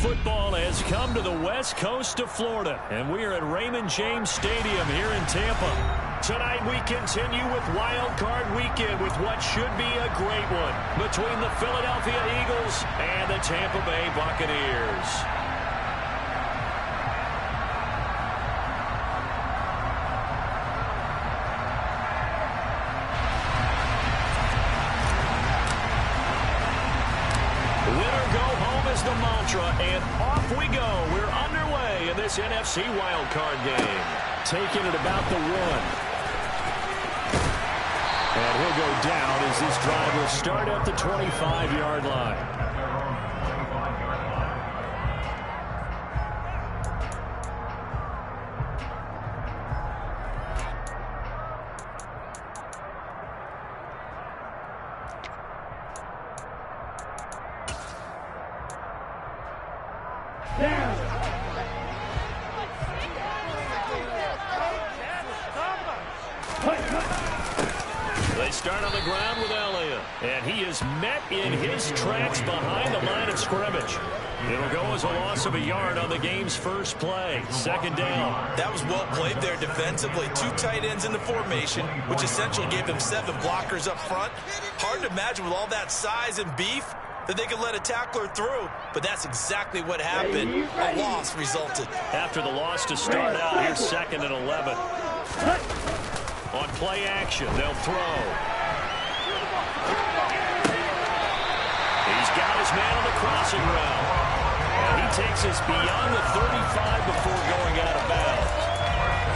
football has come to the west coast of Florida, and we are at Raymond James Stadium here in Tampa. Tonight we continue with Wild Card Weekend with what should be a great one between the Philadelphia Eagles and the Tampa Bay Buccaneers. The mantra, and off we go. We're underway in this NFC wildcard game. Taking it about the 1. And he'll go down as this drive will start at the 25-yard line. They start on the ground with Elliott, and he is met in his tracks behind the line of scrimmage. It'll go as a loss of a yard on the game's first play. Second down. That was well played there defensively. 2 tight ends in the formation, which essentially gave them 7 blockers up front. Hard to imagine with all that size and beef that they could let a tackler through, but that's exactly what happened. A loss resulted. After the loss to start out, here's 2nd and 11. On play action, they'll throw. He's got his man on the crossing route. And he takes us beyond the 35 before going out of bounds.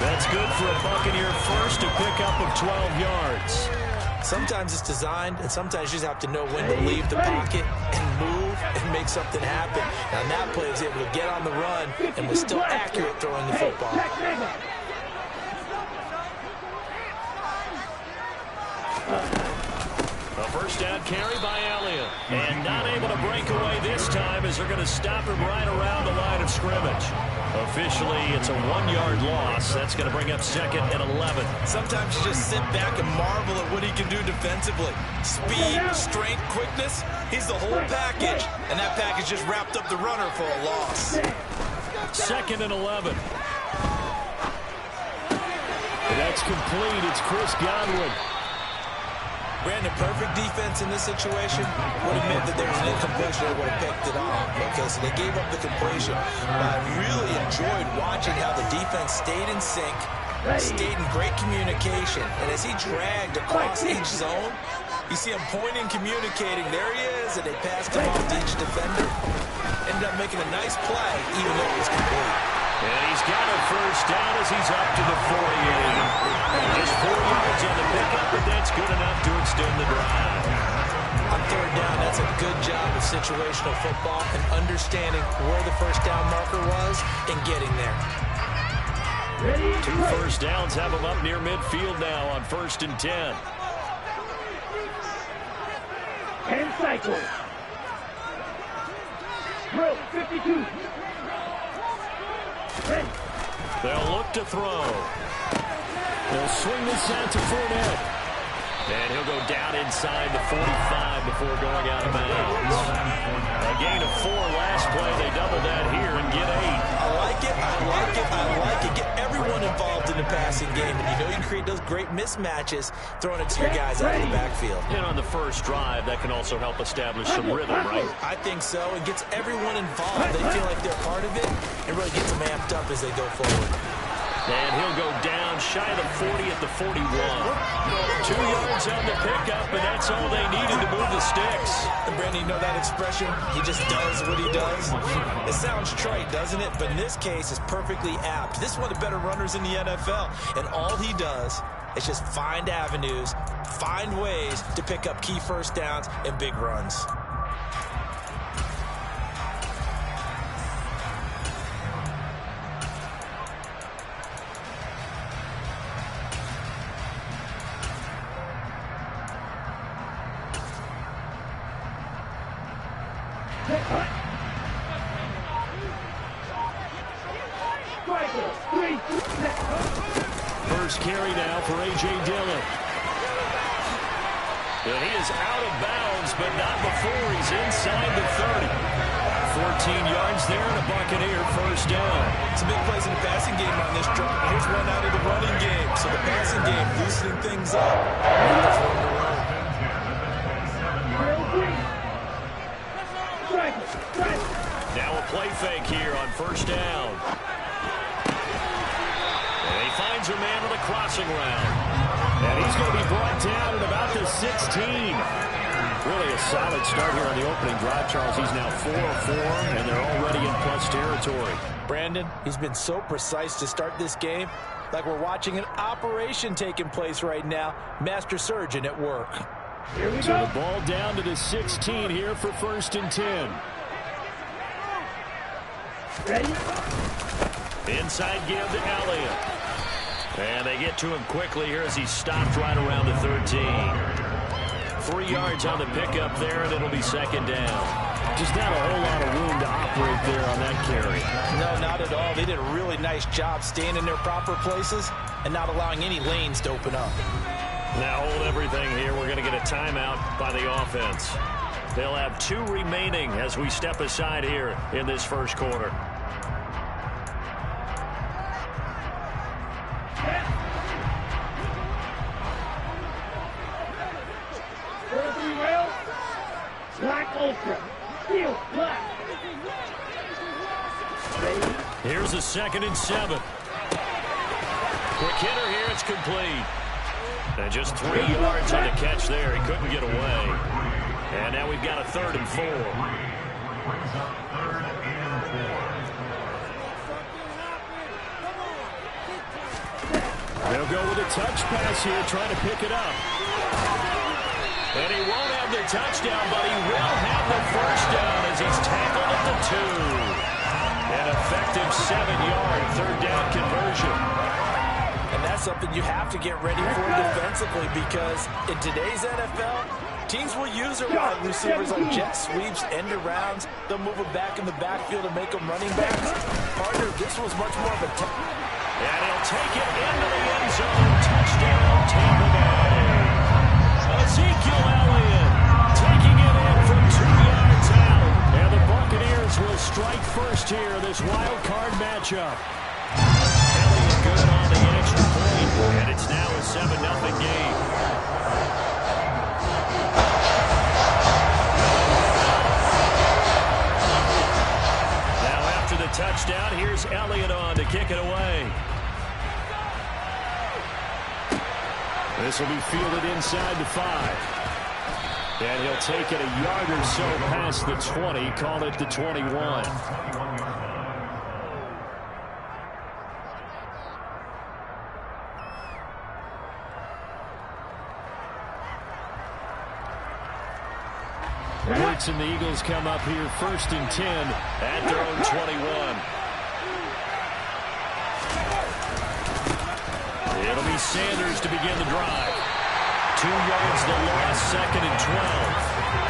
That's good for a Buccaneer first, a pickup of 12 yards. Sometimes it's designed, and sometimes you just have to know when to leave the pocket and move and make something happen. Now, in that play, he was able to get on the run and was still accurate throwing the football. A first down carry by Elliott. And not able to break away this time as they're going to stop him right around the line of scrimmage. Officially, it's a 1-yard loss. That's going to bring up 2nd and 11. Sometimes you just sit back and marvel at what he can do defensively. Speed, strength, quickness. He's the whole package. And that package just wrapped up the runner for a loss. 2nd and 11. And that's complete. It's Chris Godwin. Brandon, perfect defense in this situation would have meant that there was an incompletion. They would have picked it off. Okay, so they gave up the completion. But I really enjoyed watching how the defense stayed in sync, stayed in great communication. And as he dragged across each zone, you see him pointing, communicating. There he is, and they passed him off to each defender. Ended up making a nice play, even though it was complete. And he's got a first down as he's up to the 48. Just 4 yards on the pickup, but that's good enough to extend the drive. On 3rd down, that's a good job of situational football and understanding where the first down marker was and getting there. 2 first downs have him up near midfield now on 1st and 10. 10 cycles. Drill 52. They'll look to throw. They'll swing this out to Fournette. And he'll go down inside the 45 before going out of bounds. A gain of 4 last play. They double that here and get 8. I like it, I like it, I like it. Get everyone involved in the passing game. And you know you can create those great mismatches throwing it to your guys out of the backfield. And on the first drive, that can also help establish some rhythm, right? I think so. It gets everyone involved. They feel like they're part of it. It really gets them amped up as they go forward. And he'll go down shy of the 40 at the 41. 2 yards on the pickup, and that's all they needed to move the sticks. And Brandon, you know that expression? He just does what he does. It sounds trite, doesn't it? But in this case, it's perfectly apt. This is one of the better runners in the NFL. And all he does is just find avenues, find ways to pick up key first downs and big runs. First carry now for A.J. Dillon. And he is out of bounds, but not before he's inside the 30. 14 yards there and a Buccaneer first down. Some big plays in the passing game on this drive. Here's one out of the running game. So the passing game loosening things up. Now a play fake here on first down. And he finds a man with a crossing route. And he's going to be brought down at about the 16. Really a solid start here on the opening drive, Charles. He's now 4 of 4, and they're already in plus territory. Brandon, he's been so precise to start this game. Like we're watching an operation taking place right now. Master surgeon at work. So the ball down to the 16 here for first and 10. Ready? Inside give to Elliott. And they get to him quickly here as he stopped right around the 13. 3 yards on the pickup there, and it'll be second down. Just not a whole lot of room to operate there on that carry. No, not at all. They did a really nice job staying in their proper places and not allowing any lanes to open up. Now hold everything here. We're going to get a timeout by the offense. They'll have 2 remaining as we step aside here in this first quarter. Black Ultra. Steel black. Here's a 2nd and 7. Quick hitter here. It's complete. And just 3 yards on the catch there. He couldn't get away. And now we've got a 3rd and 4. They'll go with a touch pass here, trying to pick it up. And he won't have the touchdown, but he will have the first down as he's tackled at the 2. An effective 7-yard 3rd down conversion. And that's something you have to get ready for defensively, because in today's NFL, teams will use their wide receivers on jet sweeps, end arounds. They'll move them back in the backfield and make them running backs. Partner, this was much more of a... And he'll take it into the end zone. Touchdown, Tampa Bay. Ezekiel Elliott taking it in from 2 yards out. And the Buccaneers will strike first here, this wild card matchup. Elliott good on the extra point, and it's now a 7-0 game. Now after the touchdown, here's Elliott on to kick it away. This will be fielded inside the 5. And he'll take it a yard or so past the 20, call it the 21. Bucs and the Eagles come up here first and 10 at their own 21. It'll be Sanders to begin the drive. 2 yards the loss, 2nd and 12.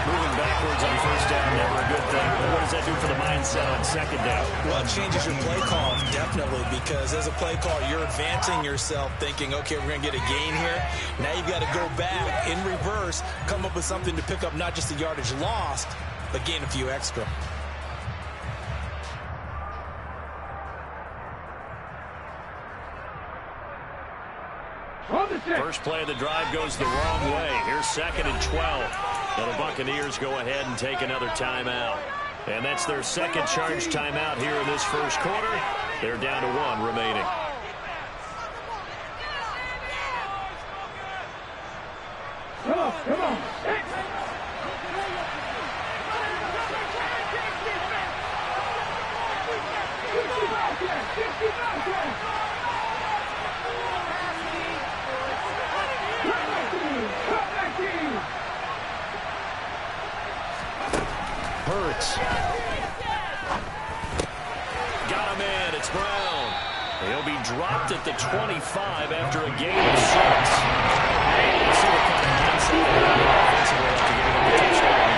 Moving backwards on first down, never a good thing. But what does that do for the mindset on 2nd down? Well, it changes your play call, definitely, because as a play call, you're advancing yourself thinking, okay, we're going to get a gain here. Now you've got to go back in reverse, come up with something to pick up not just the yardage lost, but gain a few extra. First play of the drive goes the wrong way. Here's 2nd and 12. Now the Buccaneers go ahead and take another timeout. And that's their 2nd charge timeout here in this first quarter. They're down to 1 remaining. Come on, come on. Hurts. Got him in. It's Brown. He'll be dropped at the 25 after a gain of 6. Let's see what kind of mindset they have offensively after giving up a touchdown.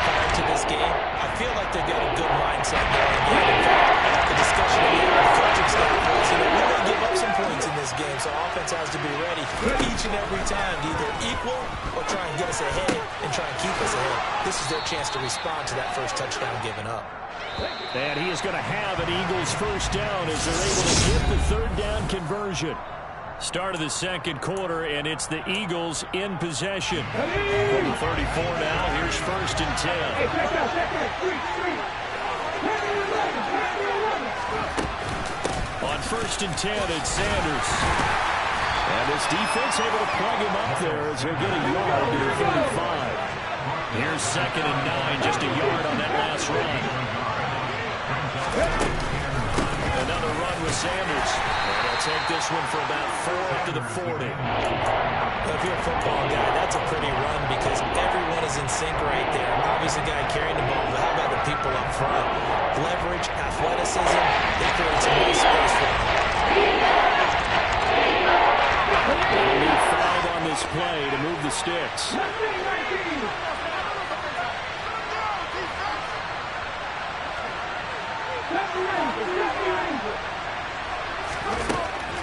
Prior to this game, I feel like they've got a good mindset going. In fact, the discussion we had with the coaching staff was, we may give up some points in this game, so offense has to be ready each and every time to either equal or try and get us ahead and try and keep us ahead. This is their chance to respond to that first touchdown given up. And he is going to have an Eagles first down as they're able to get the third down conversion. Start of the second quarter, and it's the Eagles in possession. From the 34 now, here's first and 10. On first and 10, it's Sanders. And this defense able to plug him up there as he'll get a yard to the 35. Here's second and 9, just a yard on that last run. Another run with Sanders. And he'll take this one for about 4 to the 40. If you're a football guy, that's a pretty run because everyone is in sync right there. Obviously, the guy carrying the ball, but how about the people up front? Leverage, athleticism, they create some nice space for them. They'll need 5 on this play to move the sticks.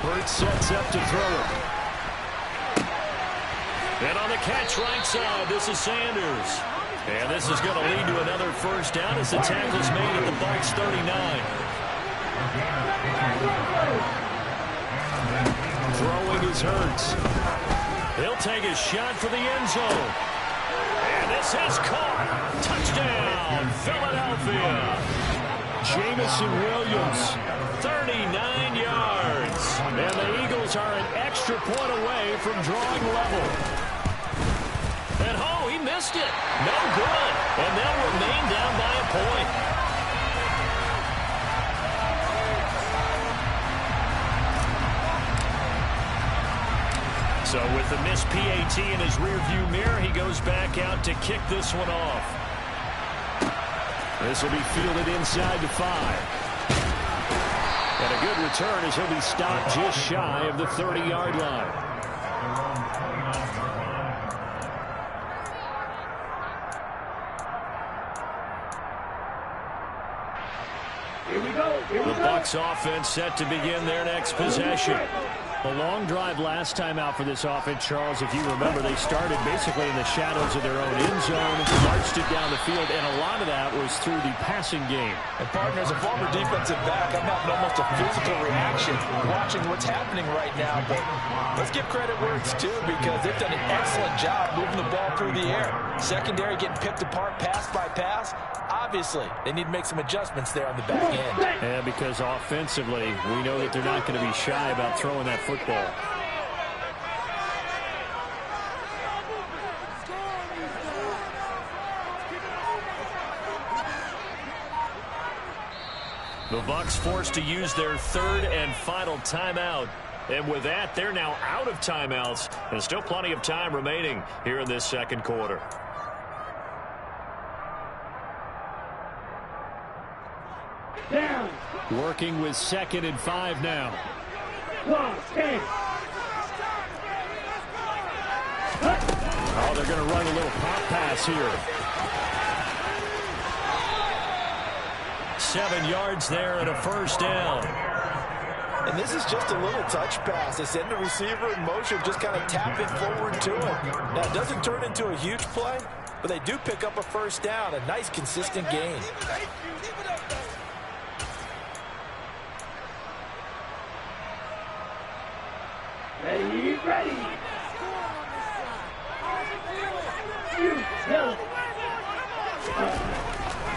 Burt sets up to throw it. And on the catch right side, this is Sanders. And this is going to lead to another first down as the tackle's made at the Bucs 39. Throwing is Hurts. He'll take a shot for the end zone. And this is caught. Touchdown, Philadelphia. Jamison Williams, 39 yards. And the Eagles are an extra point away from drawing level. And oh, he missed it. No good. And they'll remain down by a point. So with the missed PAT in his rearview mirror, he goes back out to kick this one off. This will be fielded inside the 5. And a good return as he'll be stopped just shy of the 30-yard line. Here we go. The Bucs offense set to begin their next possession. A long drive last time out for this offense, Charles. If you remember, they started basically in the shadows of their own end zone, marched it down the field, and a lot of that was through the passing game. And partner, as a former defensive back, I'm having almost a physical reaction watching what's happening right now. But let's give credit where it's due because they've done an excellent job moving the ball through the air. Secondary getting picked apart pass by pass. Obviously, they need to make some adjustments there on the back end. Yeah, because offensively, we know that they're not going to be shy about throwing that football. The Bucs forced to use their third and final timeout. And with that, they're now out of timeouts. And still plenty of time remaining here in this second quarter. Down. Working with second and 5 now. Oh, they're going to run a little pop pass here. 7 yards there and a first down. And this is just a little touch pass. They send the receiver in motion, just kind of tap it forward to him. Now, it doesn't turn into a huge play, but they do pick up a first down, a nice, consistent gain. Ready, ready.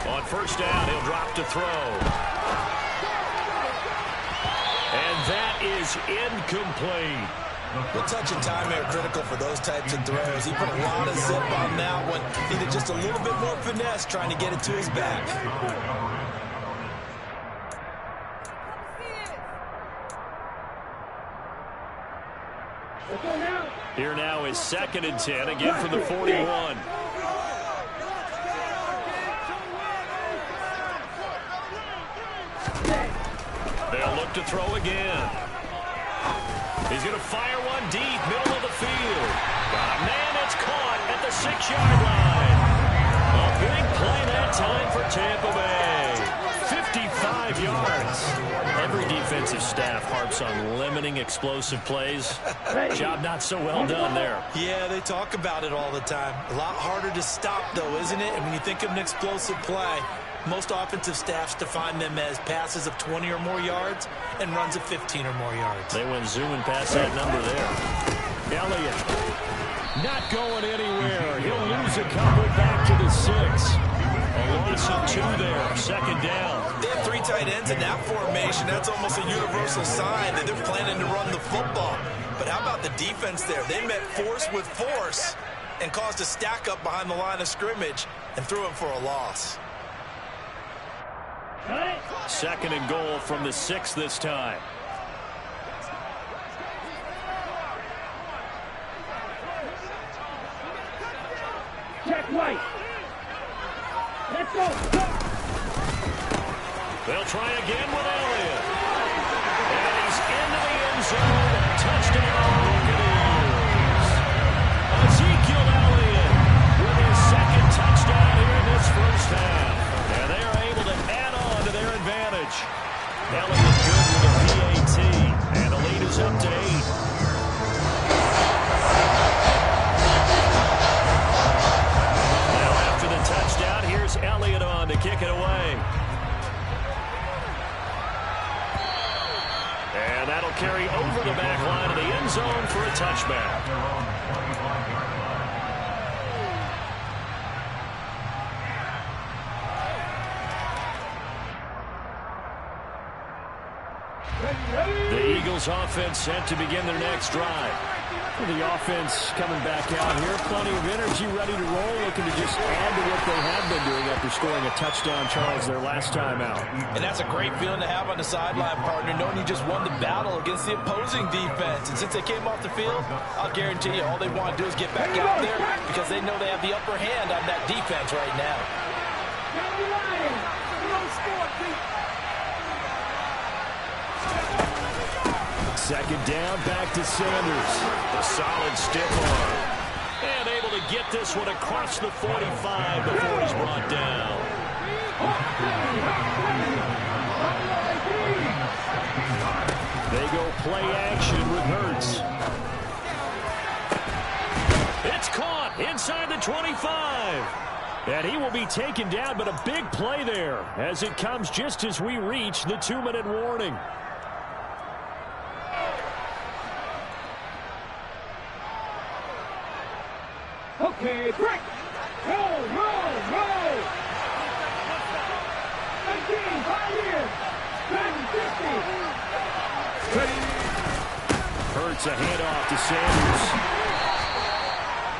On first down, he'll drop to throw. And that is incomplete. The touch and time are critical for those types of throws. He put a lot of zip on that one. Needed just a little bit more finesse trying to get it to his back. Here now is second and 10, again from the 41. They'll look to throw again. He's going to fire one deep, middle of the field. Man, it's caught at the 6-yard line. A big play that time for Tampa Bay. 55 5 yards. Every defensive staff harps on limiting explosive plays. Job not so well done there. Yeah, they talk about it all the time. A lot harder to stop, though, isn't it? And when you think of an explosive play, most offensive staffs define them as passes of 20 or more yards and runs of 15 or more yards. They went zooming past that number there. Elliott not going anywhere. He'll lose a couple back to the 6. A loss of 2 there. Second down. They have 3 tight ends in that formation. That's almost a universal sign that they're planning to run the football. But how about the defense there? They met force with force and caused a stack up behind the line of scrimmage and threw him for a loss. Second and goal from the 6 this time. Check right. Let's go. They'll try again with Elliott. And he's into the end zone. Touchdown, Buccaneers. Ezekiel Elliott with his second touchdown here in this first half. And they are able to add on to their advantage. Elliott good with a PAT. And the lead is up to 8. Touchdown. Here's Elliott on to kick it away. And that'll carry over the back line of the end zone for a touchback. The Eagles offense set to begin their next drive. The offense coming back out here. Plenty of energy, ready to roll, looking to just add to what they have been doing after scoring a touchdown, Charles, their last time out. And that's a great feeling to have on the sideline, partner, knowing you just won the battle against the opposing defense. And since they came off the field, I'll guarantee you all they want to do is get back out there because they know they have the upper hand on that defense right now. Second down, back to Sanders. The solid stiff arm. And able to get this one across the 45 before he's brought down. They go play action with Hurts. It's caught inside the 25. And he will be taken down, but a big play there as it comes just as we reach the 2-minute warning. Okay, break. Roll. 19, 5 years. 50. Hurts a handoff to Sanders.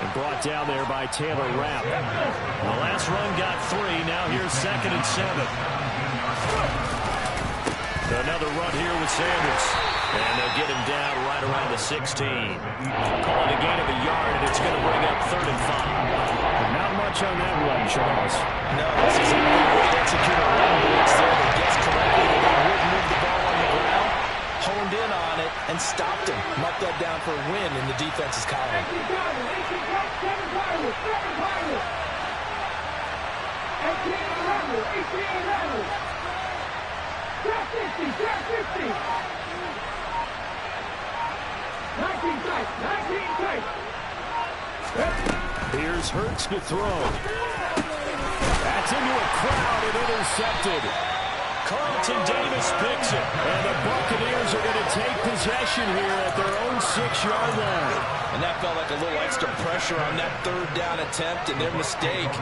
And brought down there by Taylor Rapp. The last run got 3. Now here's 2nd and 7. Another run here with Sanders. And they'll get him down right around the 16. Calling a gain of a yard, and it's going to bring up 3rd and 5. Not much on that run, Charles. No, this is a really executed run blitz there. They guessed correctly that they wouldn't move the ball on the ground, honed in on it, and stopped him. Marked that down for a win in the defense's column. 18 Here's Hurts to throw. That's into a crowd and intercepted. Carlton Davis picks it. And the Buccaneers are going to take possession here at their own 6-yard line. And that felt like a little extra pressure on that 3rd down attempt, and their mistake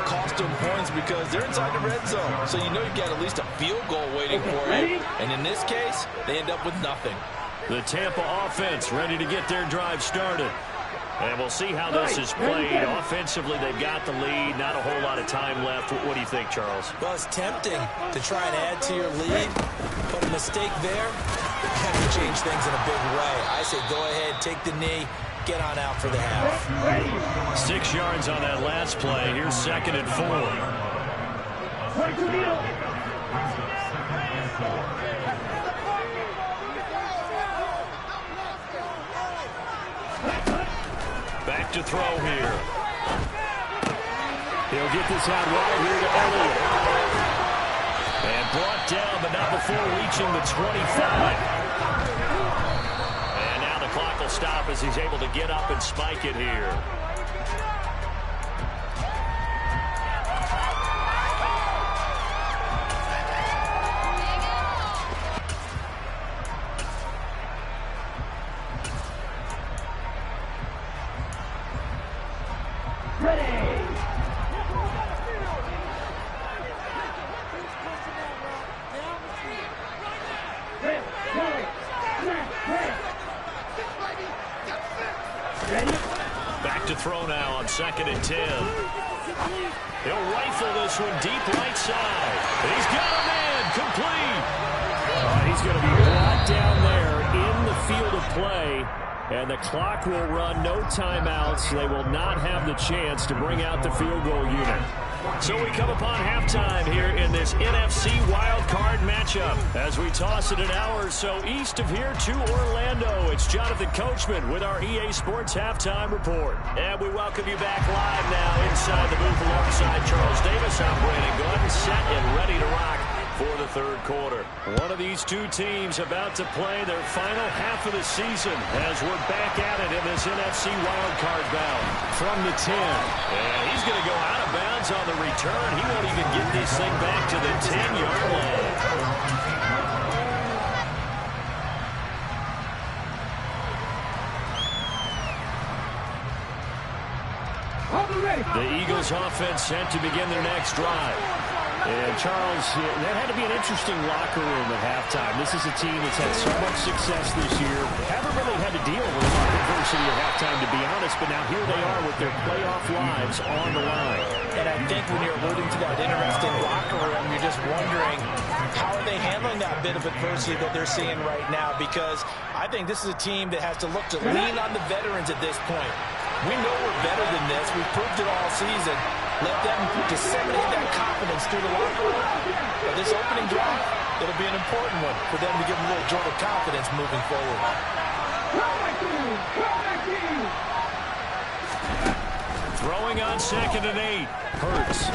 cost them points because they're inside the red zone. So you know you've got at least a field goal waiting for you. And in this case, they end up with nothing. The Tampa offense ready to get their drive started. And we'll see how this is played. Offensively, they've got the lead. Not a whole lot of time left. What do you think, Charles? Well, it's tempting to try and add to your lead, but a mistake there can change things in a big way. I say go ahead, take the knee, get on out for the half. 6 yards on that last play. Here's 2nd and 4. Back to throw here. He'll get this out wide here to Elliott. And brought down, but not before reaching the 25. And now the clock will stop as he's able to get up and spike it here. Back to throw now on 2nd and 10. He'll rifle this one deep right side. He's got a man complete. He's going to be brought down there in the field of play. And the clock will run, no timeouts. They will not have the chance to bring out the field goal unit. So we come upon halftime here in this NFC wildcard matchup. As we toss it an hour or so east of here to Orlando, it's Jonathan Coachman with our EA Sports Halftime Report. And we welcome you back live now inside the booth alongside Charles Davis. I'm Brandon Gordon, set and ready to rock for the third quarter. One of these two teams about to play their final half of the season as we're back at it in this NFC wildcard bout. From the 10. And he's going to go out of bounds on the return. He won't even get this thing back to the 10-yard line. The Eagles offense set to begin their next drive. And Charles, that had to be an interesting locker room at halftime. This is a team that's had so much success this year. Haven't really had to deal with a lot of adversity at halftime, to be honest, but now here they are with their playoff lives on the line. And I think when you're alluding to that interesting locker room, you're just wondering, how are they handling that bit of adversity that they're seeing right now? Because I think this is a team that has to look to lean on the veterans at this point. We know we're better than this. We've proved it all season. Let them disseminate that confidence through the locker room. But this opening drive, it'll be an important one for them to give them a little jolt of confidence moving forward. Throwing on 2nd and 8. Hurts.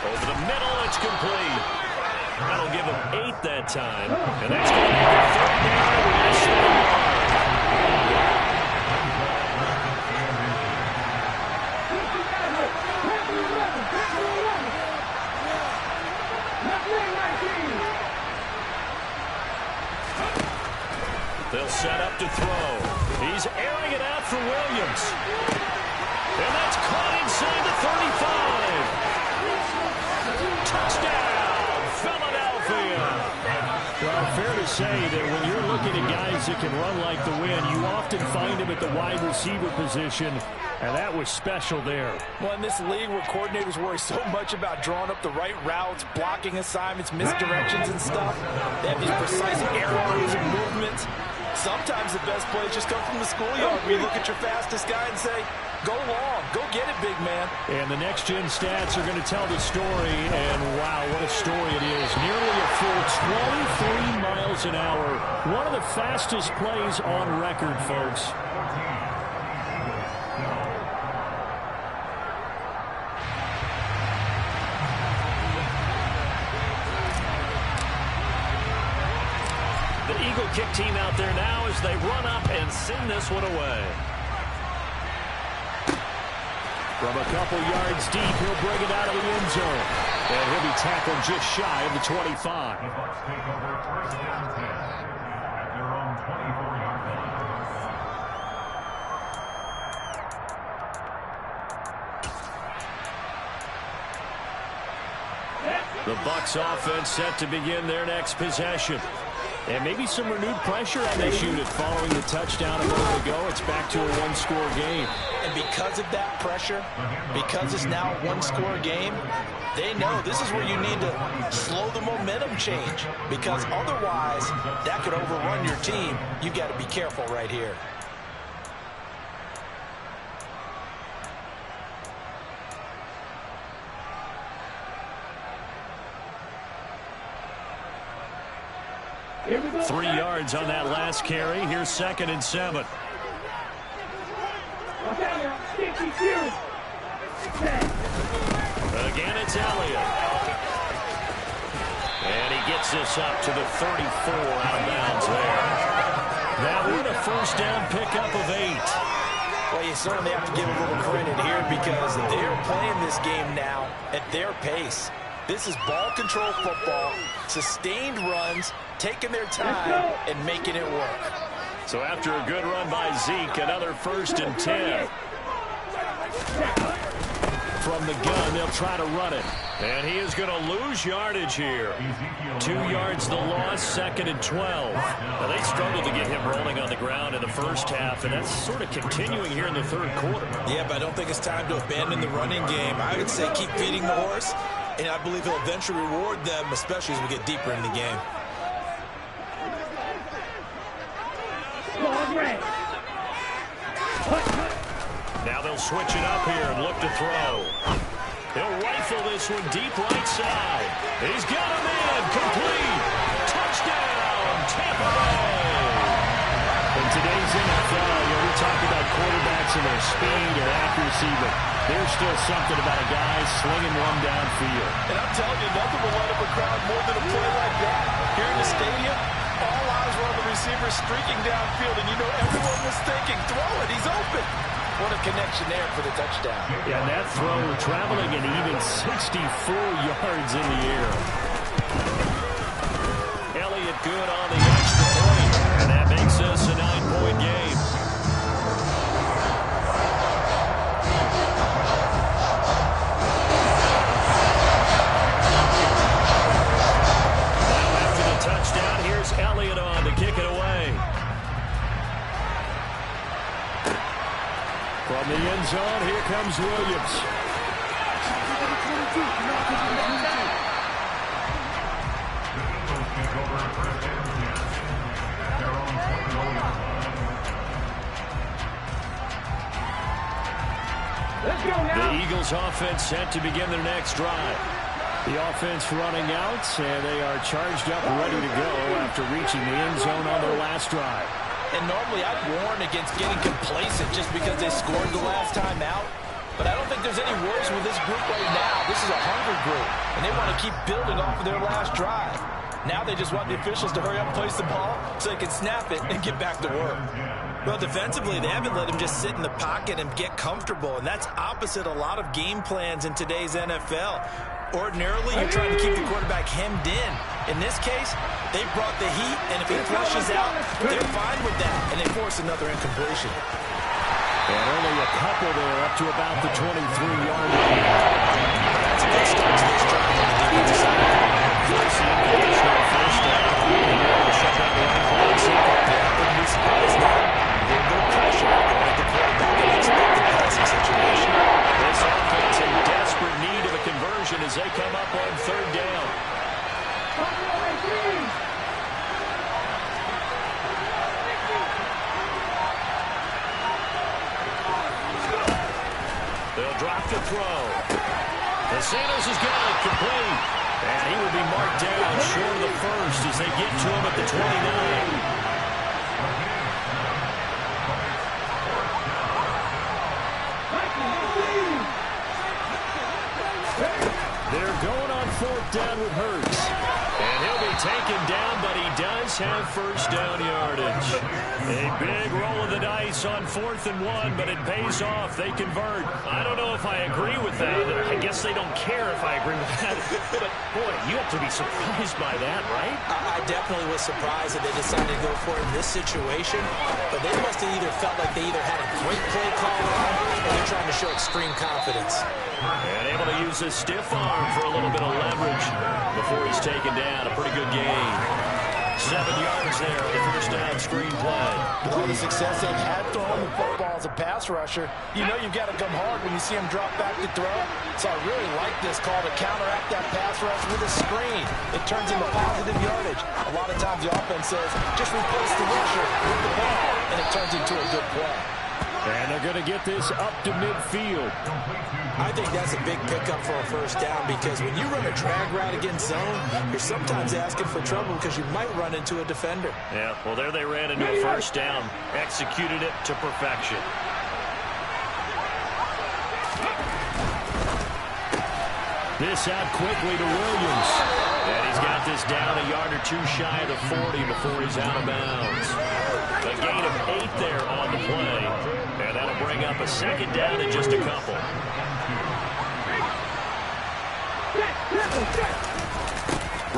Over the middle, it's complete. That'll give him 8 that time. And that's going to make it 3rd down and less than a yard. They'll set up to throw. He's airing it out for Williams. And that's caught inside the 35. Touchdown, Philadelphia. Well, fair to say that when you're looking at guys that can run like the wind, you often find them at the wide receiver position, and that was special there. Well, in this league where coordinators worry so much about drawing up the right routes, blocking assignments, misdirections and stuff, they have these precise errors and movements. Sometimes the best plays just come from the schoolyard where you look at your fastest guy and say, go long, go get it, big man. And the next-gen stats are going to tell the story, and wow, what a story it is. Nearly a full 23 miles an hour. One of the fastest plays on record, folks. The Eagle kick team out there now as they run up and send this one away. From a couple yards deep, he'll bring it out of the end zone. And he'll be tackled just shy of the 25. The Bucs take over first down pass at their own 24-yard line. The Bucs offense set to begin their next possession. And maybe some renewed pressure on this unit following the touchdown a moment ago. It's back to a one-score game. And because of that pressure, because it's now a one-score game, they know this is where you need to slow the momentum change. Because otherwise, that could overrun your team. You've got to be careful right here. Here we go. 3 yards on that last carry. Here's 2nd and 7. Again, it's Elliott. And he gets this up to the 34 out of bounds there. That would a first down pickup of 8. Well, you certainly have to give a little credit here because they're playing this game now at their pace. This is ball control football, sustained runs, taking their time and making it work. So after a good run by Zeke, another 1st and 10. From the gun, they'll try to run it. And he is going to lose yardage here. 2 yards the loss, 2nd and 12. Now, they struggled to get him rolling on the ground in the first half, and that's sort of continuing here in the 3rd quarter. Yeah, but I don't think it's time to abandon the running game. I would say keep feeding the horse, and I believe he'll eventually reward them, especially as we get deeper in the game. Now they'll switch it up here and look to throw. He'll rifle this one deep right side. He's got a man complete. Touchdown, Tampa Bay. In today's NFL, we talk about quarterbacks and their speed and accuracy, but there's still something about a guy slinging one downfield. And I'm telling you, nothing will light up a crowd more than a play like that. Here in the stadium, all eyes were on the receiver streaking downfield, and you know everyone was thinking, throw it, he's open. What a connection there for the touchdown. Yeah, and that throw traveling an even 64 yards in the air. Elliott good on the extra point, and that makes us a 9-point game. Now after the touchdown, here's Elliott on to kick it away. From the end zone, here comes Williams. The Eagles offense set to begin their next drive. The offense running out, and they are charged up, ready to go after reaching the end zone on their last drive. And normally I'd warn against getting complacent just because they scored the last time out. But I don't think there's any worries with this group right now. This is a hungry group, and they want to keep building off of their last drive. Now they just want the officials to hurry up and place the ball so they can snap it and get back to work. Well, defensively, they haven't let him just sit in the pocket and get comfortable, and that's opposite a lot of game plans in today's NFL. Ordinarily, you're trying to keep the quarterback hemmed in. In this case, they brought the heat, and if he flushes out, they're fine with that, and they force another incompletion. And only a couple there up to about the 23-yard line. That's a good start to this drive on the defensive side. Forcing the additional first down. Shut down the line clock. Wouldn't be surprised now. A little bit of pressure going at the quarterback in an expected passing situation. This offense in desperate need of a conversion as they come up on 3rd down. They'll drop the throw. The Sanders has got it complete. And he will be marked down short of the first as they get to him at the 29. They're going on 4th down with Hurts. And he'll be taken down, but he does have first down yardage. A big roll of the dice on 4th and 1, but it pays off. They convert. I don't know if I agree with that. I guess they don't care if I agree with that. But, boy, you have to be surprised by that, right? I definitely was surprised that they decided to go for it in this situation. But they must have either felt like they either had a great play call on or they're trying to show extreme confidence. And able to use his stiff arm for a little bit of leverage before he's taken down. A pretty good gain. 7 yards there on the first down screen play. With all the success they've had throwing the football as a pass rusher, you know you've got to come hard when you see him drop back to throw. So I really like this call to counteract that pass rush with a screen. It turns into positive yardage. A lot of times the offense says, just replace the rusher with the ball, and it turns into a good play. And they're going to get this up to midfield. I think that's a big pickup for a first down because when you run a drag route against zone, you're sometimes asking for trouble because you might run into a defender. Yeah, well, there they ran into a first down. Executed it to perfection. This out quickly to Williams. And he's got got this down a yard or two shy of the 40 before he's out of bounds. A gain of 8 there on the play. And that'll bring up a second down in just a couple.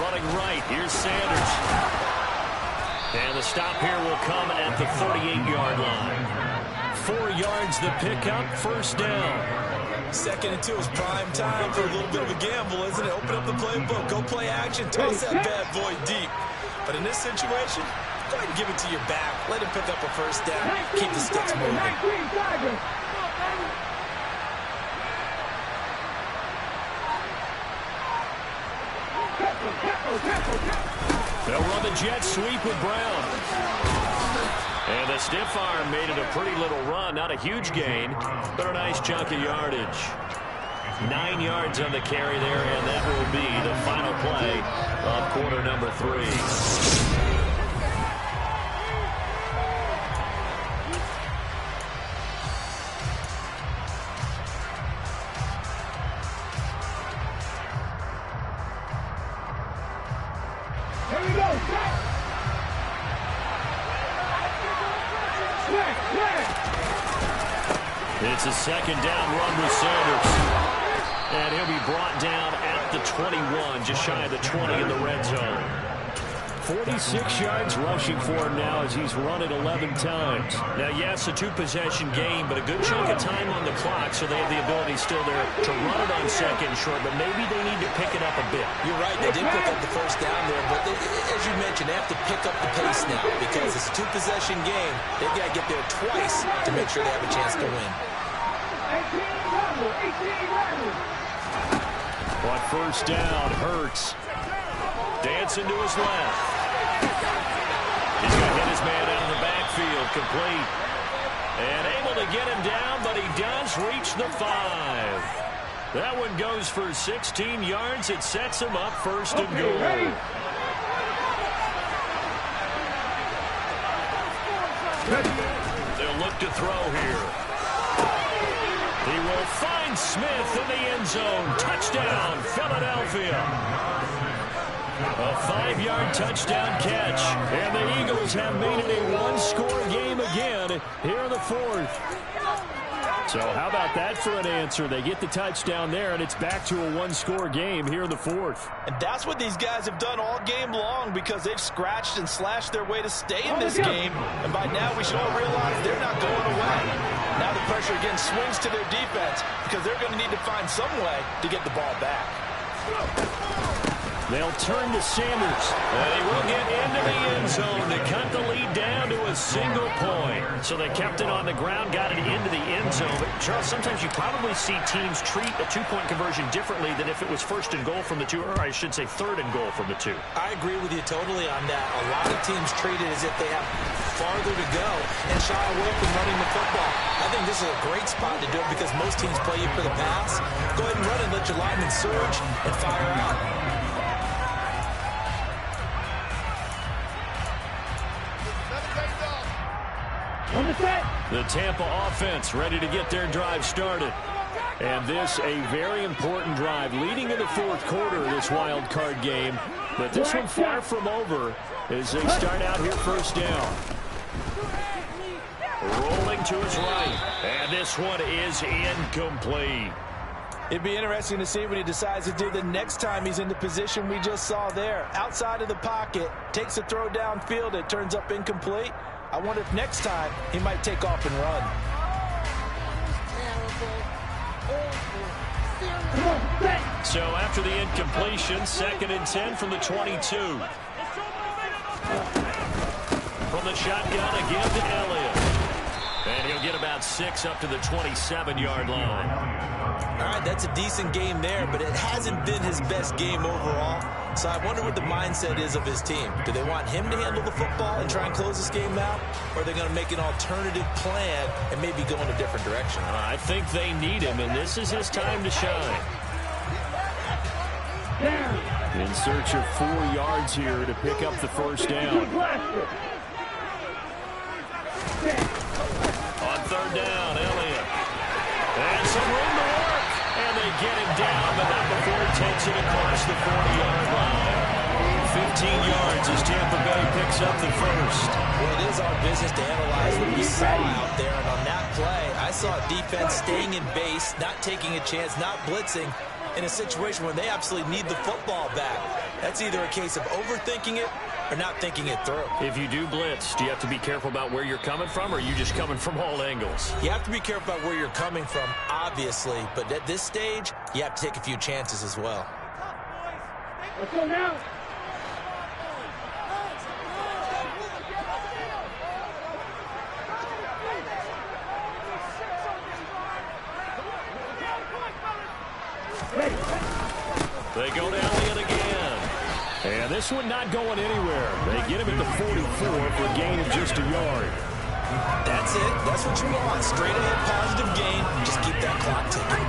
Running right, here's Sanders. And the stop here will come at the 38-yard line. 4 yards the pickup, first down. 2nd and 2 is prime time for a little bit of a gamble, isn't it? Open up the playbook, go play action, toss that bad boy deep. But in this situation, go ahead and give it to your back. Let him pick up a first down, keep the sticks moving. They'll run the jet sweep with Brown. And the stiff arm made it a pretty little run. Not a huge gain, but a nice chunk of yardage. 9 yards on the carry there, and that will be the final play of quarter number 3. It's a second down run with Sanders. And he'll be brought down at the 21, just shy of the 20 in the red zone. 46 yards rushing for him now as he's run it 11 times. Now, yes, a 2-possession game, but a good chunk of time on the clock, so they have the ability still there to run it on second and short, but maybe they need to pick it up a bit. You're right, they did pick up the first down there, but as you mentioned, they have to pick up the pace now because it's a 2-possession game. They've got to get there twice to make sure they have a chance to win. On first down, Hurts. Dancing to his left. He's going to hit his man out of the backfield, complete. And able to get him down, but he does reach the 5. That one goes for 16 yards. It sets him up first and goal. They'll look to throw here. He will find Smith in the end zone. Touchdown, Philadelphia. A 5-yard touchdown catch. And the Eagles have made it a 1-score game again here in the 4th. So how about that for an answer? They get the touchdown there, and it's back to a 1-score game here in the 4th. And that's what these guys have done all game long because they've scratched and slashed their way to stay in this game. And by now we should all realize they're not going away. Now the pressure again swings to their defense because they're going to need to find some way to get the ball back. They'll turn to Sanders, and he will get into the end zone to cut the lead down to a single point. So they kept it on the ground, got it into the end zone. But, Charles, sometimes you probably see teams treat a 2-point conversion differently than if it was first and goal from the 2, or I should say third and goal from the 2. I agree with you totally on that. A lot of teams treat it as if they have farther to go and shy away from running the football. I think this is a great spot to do it because most teams play you for the pass. Go ahead and run it, let your linemen surge, and fire out. The Tampa offense ready to get their drive started. And this a very important drive leading in the 4th quarter of this wild card game. But this one far from over as they start out here first down. Rolling to his right. And this one is incomplete. It'd be interesting to see what he decides to do the next time he's in the position we just saw there. Outside of the pocket, takes a throw downfield, it turns up incomplete. I wonder if next time he might take off and run. So after the incompletion, 2nd and 10 from the 22. From the shotgun again to Elliott. And he'll get about 6 up to the 27-yard line. All right, that's a decent game there, but it hasn't been his best game overall. So I wonder what the mindset is of his team. Do they want him to handle the football and try and close this game out? Or are they going to make an alternative plan and maybe go in a different direction? I think they need him, and this is his time to shine. In search of 4 yards here to pick up the first down. On 3rd down, Elliott. And some room to work. And they get him down, but not before he takes it across the 40-yard line. yards as Tampa Bay picks up the first. Well, it is our business to analyze what we saw out there. And on that play, I saw a defense staying in base, not taking a chance, not blitzing in a situation where they absolutely need the football back. That's either a case of overthinking it or not thinking it through. If you do blitz, do you have to be careful about where you're coming from, or are you just coming from all angles? You have to be careful about where you're coming from, obviously. But at this stage, you have to take a few chances as well. Let's go now. They go to Elliott again. And this one not going anywhere. They get him at the 44 for a gain of just a yard. That's it. That's what you want. Straight ahead, positive gain. Just keep that clock ticking.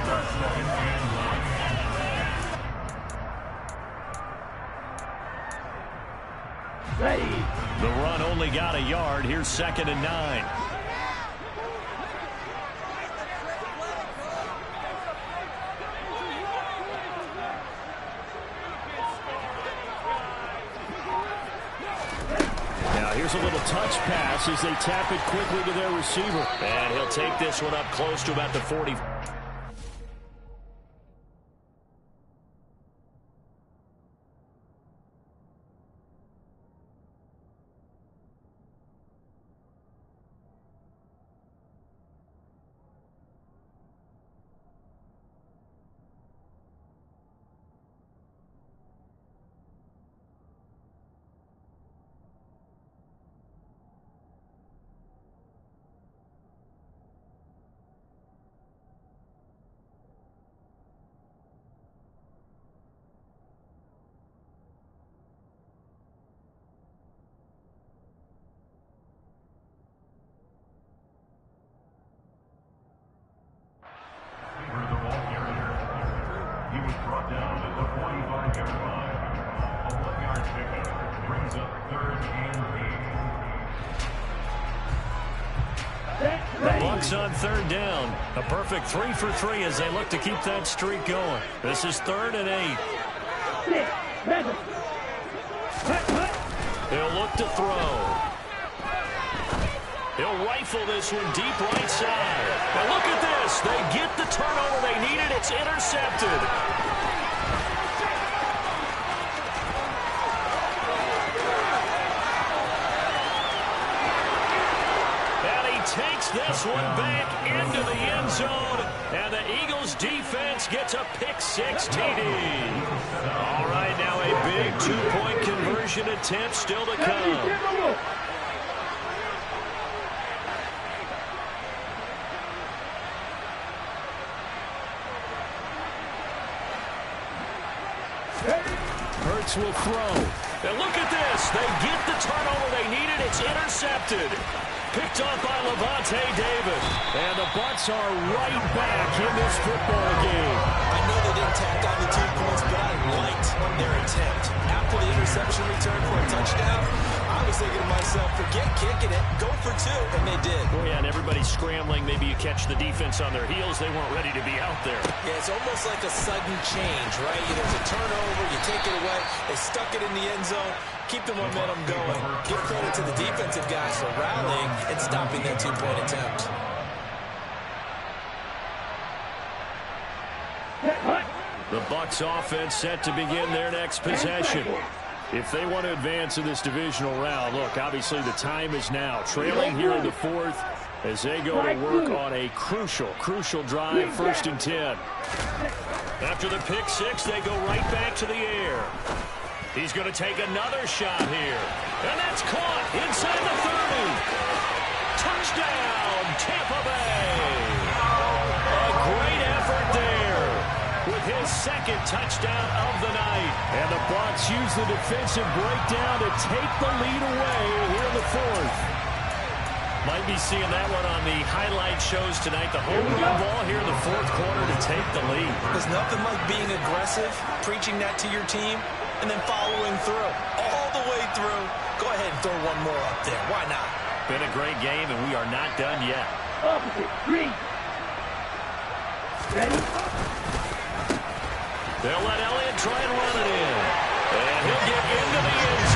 The run only got a yard. Here's 2nd and 9. Here's a little touch pass as they tap it quickly to their receiver. And he'll take this one up close to about the 40. Bucs on 3rd down. A perfect 3 for 3 as they look to keep that streak going. This is 3rd and 8. He'll look to throw. He'll rifle this one deep right side. And look at this. They get the turnover they needed. It's intercepted. Takes this one back into the end zone, and the Eagles defense gets a pick-6 TD. All right, now a big 2-point conversion attempt still to come. Hurts will throw. And look at this. They get the turnover they needed. It's intercepted. Picked off by Levante David. And the Bucs are right back in this football game. I know they didn't tack on the 2 points, but I liked their attempt. After the interception return for a touchdown, I was thinking to myself, forget kicking it, go for 2, and they did. Oh, yeah, and everybody's scrambling. Maybe you catch the defense on their heels. They weren't ready to be out there. Yeah, it's almost like a sudden change, right? There's a turnover, you take it away, they stuck it in the end zone. Keep the momentum going. Give credit to the defensive guys for rallying and stopping that 2-point attempt. The Bucs offense set to begin their next possession. If they want to advance in this divisional round, look, obviously the time is now. Trailing here in the 4th as they go to work on a crucial drive, 1st and 10. After the pick-6, they go right back to the air. He's going to take another shot here. And that's caught inside the 30. Touchdown, Tampa Bay. A great effort there with his 2nd touchdown of the night. And the Bucs use the defensive breakdown to take the lead away here in the 4th. Might be seeing that one on the highlight shows tonight. The home run ball here in the 4th quarter to take the lead. There's nothing like being aggressive, preaching that to your team, and then following through, all the way through. Go ahead and throw one more up there. Why not? Been a great game, and we are not done yet. Opposite, 3. Ready? They'll let Elliott try and run it in. And he'll get into the end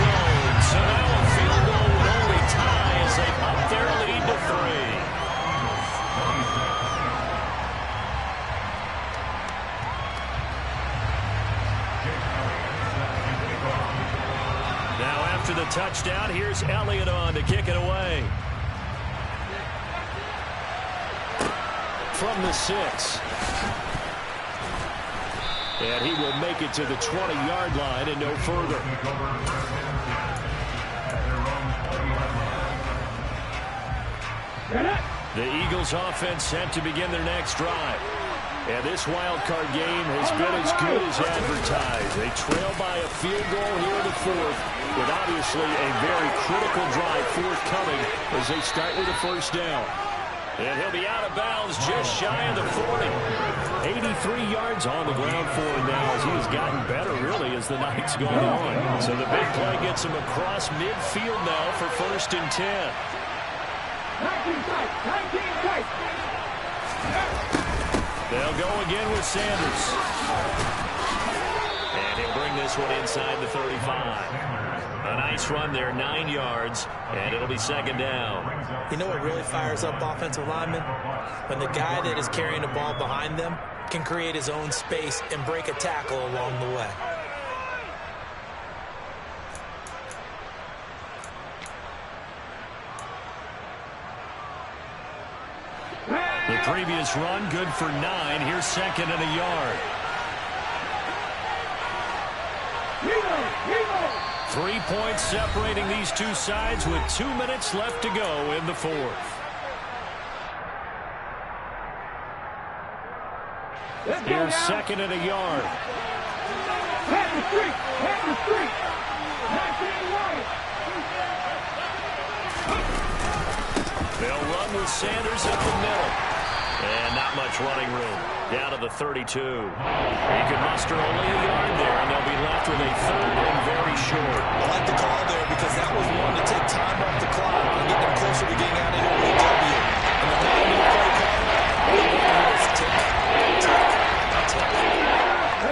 touchdown. Here's Elliott on to kick it away. From the 6. And he will make it to the 20-yard line and no further. The Eagles offense set to begin their next drive. And this wild card game has been as good as advertised. They trail by a field goal here in the 4th, with obviously a very critical drive forthcoming as they start with a first down. And he'll be out of bounds just shy of the 40. 83 yards on the ground for him now as he has gotten better, really, as the night's gone on. So the big play gets him across midfield now for 1st and 10. 19 tight. They'll go again with Sanders. And he'll bring this one inside the 35. A nice run there, 9 yards, and it'll be 2nd down. You know what really fires up offensive linemen? When the guy that is carrying the ball behind them can create his own space and break a tackle along the way. The previous run, good for 9. Here's 2nd and a yard. 3 points separating these two sides with 2 minutes left to go in the 4th. Here's 2nd and a yard. Head the street. They'll run with Sanders up the middle. And not much running room. Down to the 32. He can muster only a yard there, and they'll be left with a 3rd and very short. I like the call there because that was one to take time off the clock and get them closer to getting out of here with a W. And the 9-minute play call, tick.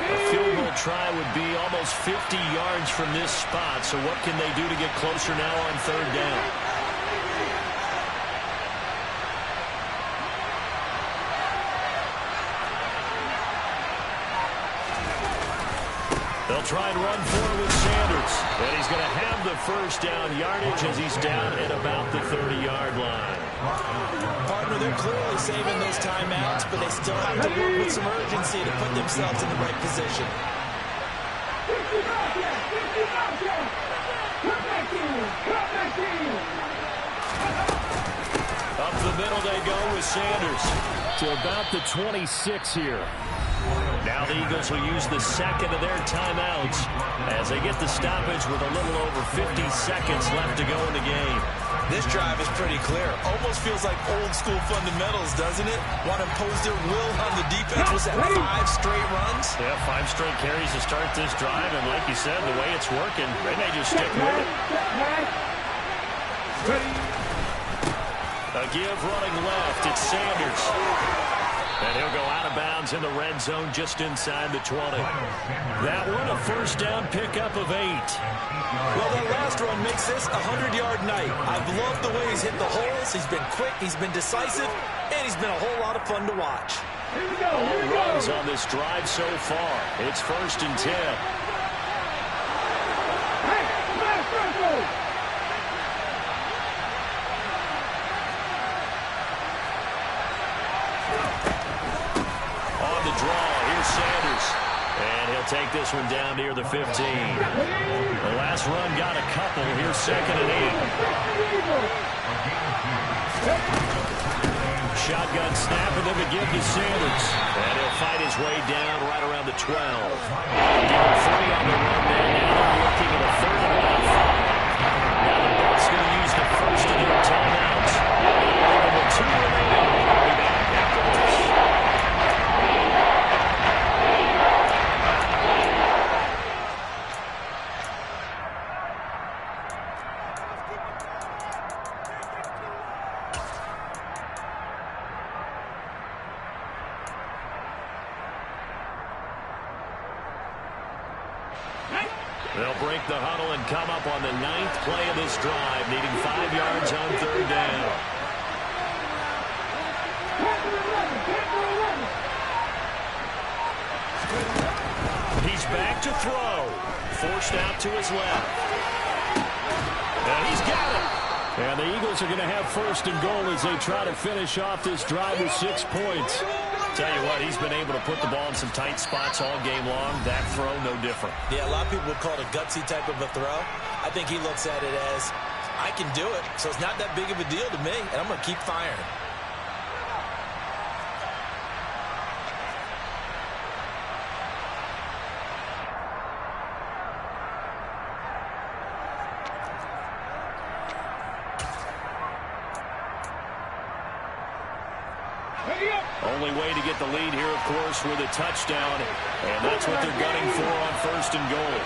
A field goal try would be almost 50 yards from this spot, so what can they do to get closer now on 3rd down? They'll try and run forward with Sanders. And he's going to have the first down yardage as he's down at about the 30-yard line. Partner, they're clearly saving those timeouts, but they still have to work with some urgency to put themselves in the right position. Up the middle they go with Sanders to about the 26 here. Now the Eagles will use the 2nd of their timeouts as they get the stoppage with a little over 50 seconds left to go in the game. This drive is pretty clear. Almost feels like old-school fundamentals, doesn't it? Want to impose their will on the defense. Was that 5 straight runs? Yeah, 5 straight carries to start this drive, and like you said, the way it's working, they may just stick with it. A give running left. It's Sanders. And he'll go out of bounds in the red zone just inside the 20. That one, a first down pickup of 8. Well, that last run makes this a 100-yard night. I've loved the way he's hit the holes. He's been quick, he's been decisive, and he's been a whole lot of fun to watch. All runs on this drive so far. It's 1st and 10. Take this one down near the 15. The last run got a couple. Here's 2nd and 8. Shotgun snap and then to give to Sanders. And he'll fight his way down right around the 12. Give him 3 on the run there. Now they're looking at a 3rd and about 5. Now the Bucs going to use the first of their timeouts. With 2 remaining. We'll be back after this. They'll break the huddle and come up on the 9th play of this drive, needing 5 yards on 3rd down. He's back to throw. Forced out to his left. He's got it. And the Eagles are going to have first and goal as they try to finish off this drive with 6 points. Tell you what, he's been able to put the ball in some tight spots all game long. That throw, no different. Yeah, a lot of people would call it a gutsy type of a throw. I think he looks at it as, I can do it, so it's not that big of a deal to me, and I'm going to keep firing. Only way to get the lead here, of course, with a touchdown. And that's what they're gunning for on first and goal.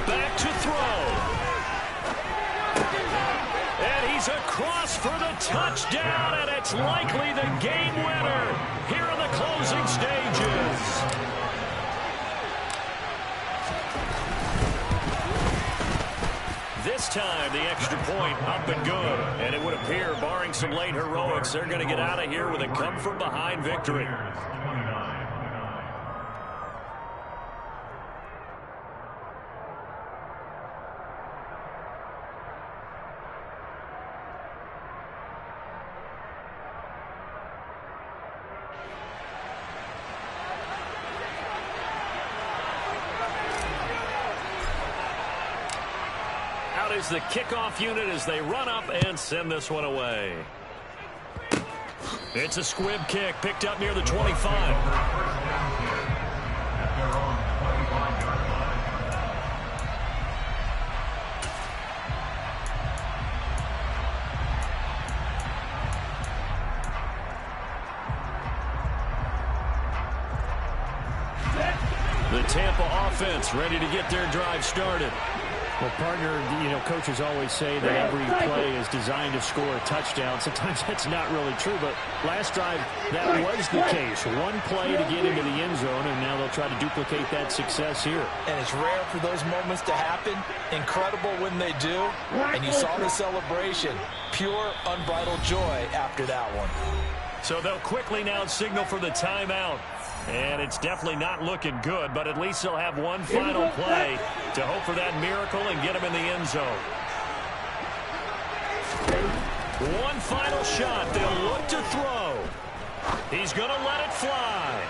Back to throw. And he's across for the touchdown, and it's likely the game winner here in the closing stages. This time, the extra point up and good. And it would appear, barring some late heroics, they're going to get out of here with a come-from-behind victory. Is the kickoff unit as they run up and send this one away. It's a squib kick picked up near the 25. The Tampa offense ready to get their drive started. Well, partner, you know, coaches always say that every play is designed to score a touchdown. Sometimes that's not really true, but last drive, that was the case. One play to get into the end zone, and now they'll try to duplicate that success here. And it's rare for those moments to happen. Incredible when they do. And you saw the celebration. Pure, unbridled joy after that one. So they'll quickly now signal for the timeout. And it's definitely not looking good, but at least they'll have one final play to hope for that miracle and get them in the end zone. One final shot. They'll look to throw. He's going to let it fly.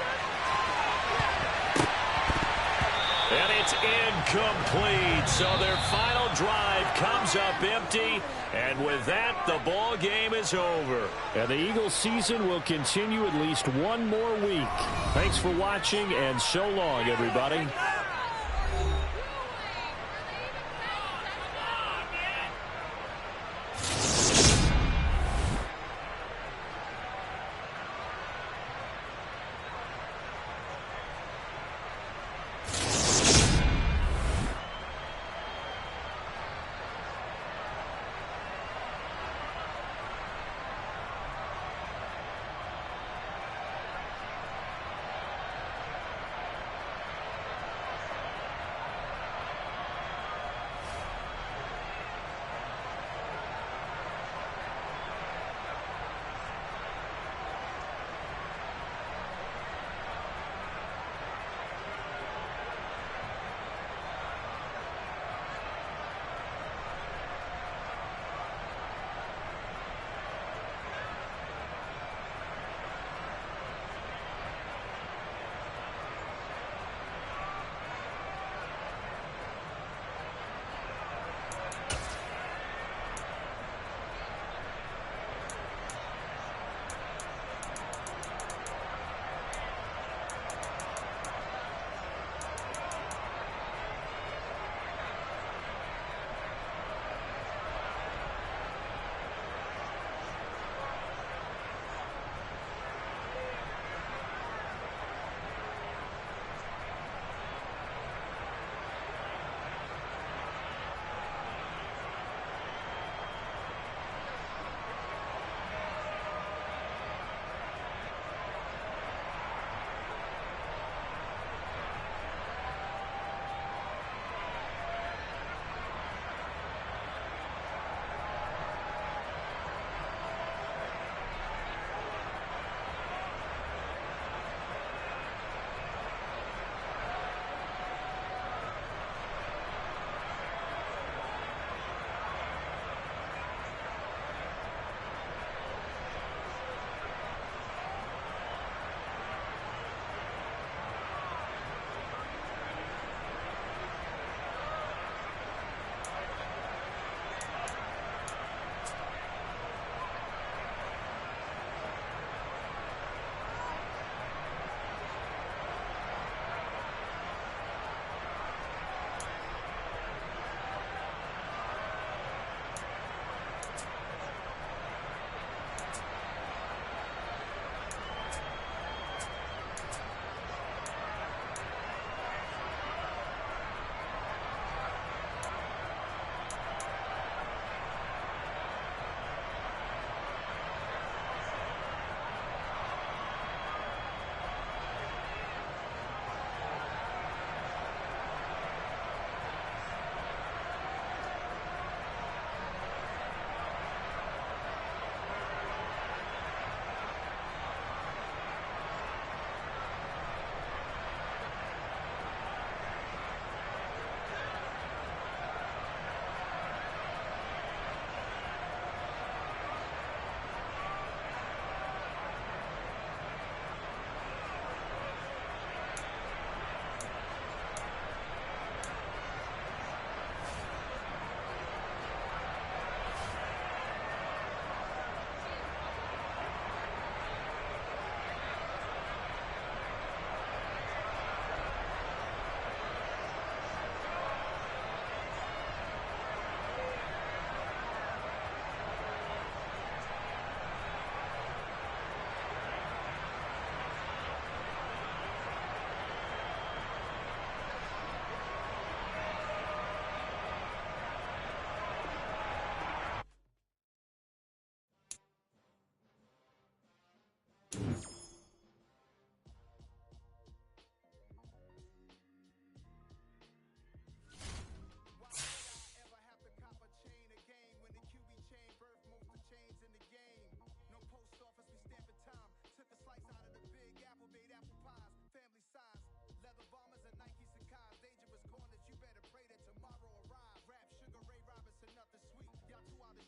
And it's incomplete. So their final drive comes up empty. And with that, the ball game is over. And the Eagles season will continue at least one more week. Thanks for watching, and so long, everybody.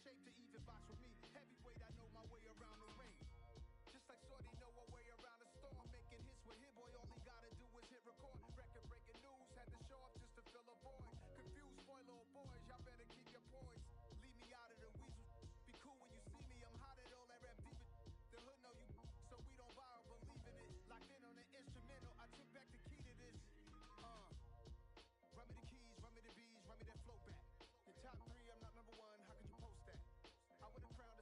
shape to even box with me. Heavyweight, I know my way around the ring. Just like Shorty know her way around the storm. Making hits with Hit Boy, all he gotta do is hit record. Record-breaking news, had to show up just to fill a void. Confused, spoiled little boys, y'all better keep your poise. Leave me out of the weasel. Be cool when you see me, I'm hot at all that rap deep. The hood know you, so we don't borrow, believe in it. Locked in on the instrumental, I took back the key to this. Run me the keys, run me the bees, run me that flow back. Your top 3, I'm not number 1, how could you post that? I would've crowned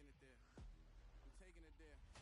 taking it there. I'm taking it there.